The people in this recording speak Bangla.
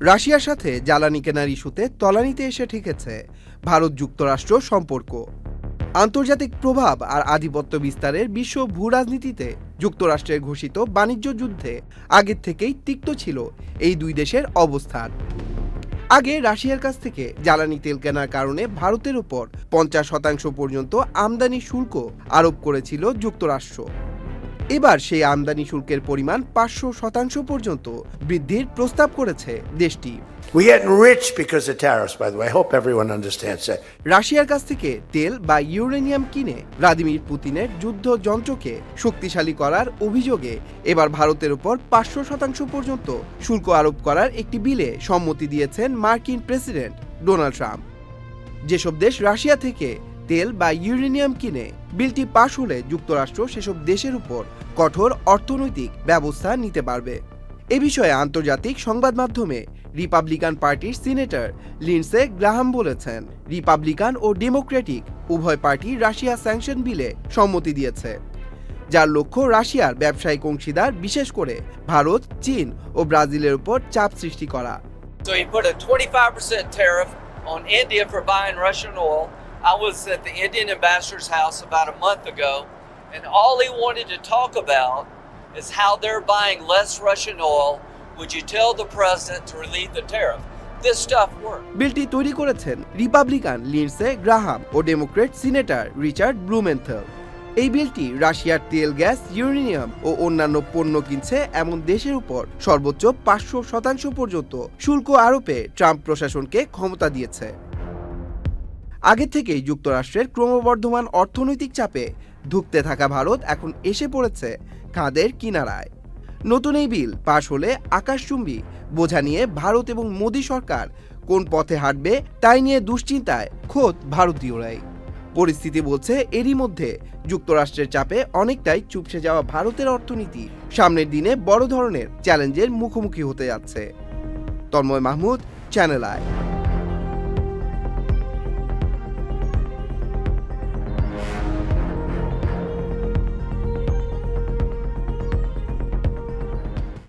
রাশিয়ার সাথে জ্বালানি কেনার ইস্যুতে তলানিতে এসে ঠেকেছে ভারত যুক্তরাষ্ট্র সম্পর্ক। আন্তর্জাতিক প্রভাব আর আধিপত্য বিস্তারের বিশ্ব ভূরাজনীতিতে যুক্তরাষ্ট্রের ঘোষিত বাণিজ্য যুদ্ধে আগের থেকেই তিক্ত ছিল এই দুই দেশের অবস্থান। আগে রাশিয়ার কাছ থেকে জ্বালানি তেল কেনার কারণে ভারতের উপর 50% পর্যন্ত আমদানি শুল্ক আরোপ করেছিল যুক্তরাষ্ট্র। এবার সেই আমদানি শুল্কের পরিমাণ 500% পর্যন্ত বৃদ্ধির প্রস্তাব করেছে দেশটি। We get rich because of tariffs, by the way. I hope everyone understands that. রাশিয়ার কাছ থেকে তেল বা ইউরেনিয়াম কিনে ভ্লাদিমির পুতিনের যুদ্ধ যন্ত্রকে শক্তিশালী করার অভিযোগে এবার ভারতের উপর 500% পর্যন্ত শুল্ক আরোপ করার একটি বিলে সম্মতি দিয়েছেন মার্কিন প্রেসিডেন্ট ডোনাল্ড ট্রাম্প। যেসব দেশ রাশিয়া থেকে তেল বা ইউরেনিয়াম কিনে বিলটি পাশ হলে যুক্তরাষ্ট্র সেসব দেশের উপর কঠোর অর্থনৈতিক ব্যবস্থা নিতে পারবে। এ বিষয়ে আন্তর্জাতিক সংবাদ মাধ্যমে রিপাবলিকান পার্টির সিনেটর লিন্ডসে গ্রাহাম বলেছেন, রিপাবলিকান ও ডেমোক্রেটিক উভয় পার্টি রাশিয়া স্যাংশন বিলে সম্মতি দিয়েছে, যার লক্ষ্য রাশিয়ার ব্যবসায়িক অংশীদার বিশেষ করে ভারত, চীন ও ব্রাজিলের উপর চাপ সৃষ্টি করা। So he put a 25% tariff on India for buying Russian oil. I was at the Indian ambassador's house about a month ago, and all he wanted to talk about is how they're buying less Russian oil. Would you tell the president to relieve the tariff? This stuff works. বিলটি তৈরি করেছেন রিপাবলিকান লিন্ডসে গ্রাহাম ও ডেমোক্রেট সিনেটর রিচার্ড ব্লুমেন্থেল। এই বিলটি রাশিয়ার তেল, গ্যাস, ইউরেনিয়াম ও অন্যান্য পণ্য কিনছে এমন দেশের উপর সর্বোচ্চ 500% পর্যন্ত শুল্ক আরোপে ট্রাম্প প্রশাসনকে ক্ষমতা দিয়েছে। আগে থেকেই যুক্তরাষ্ট্রের ক্রমবর্ধমান অর্থনৈতিক চাপে ধুঁকতে থাকা ভারত এখন এসে পড়েছে খাদের কিনারায়। নতুন এই বিল পাশ হলে আকাশচুম্বী বোঝা নিয়ে ভারত এবং মোদী সরকার কোন পথে হাঁটবে তাই নিয়ে দুশ্চিন্তায় খোদ ভারতীয়রাই। পরিস্থিতি বলছে এরই মধ্যে যুক্তরাষ্ট্রের চাপে অনেকটাই চুপসে যাওয়া ভারতের অর্থনীতি সামনের দিনে বড় ধরনের চ্যালেঞ্জের মুখোমুখি হতে যাচ্ছে। Tanmoy Mahmud, channel I.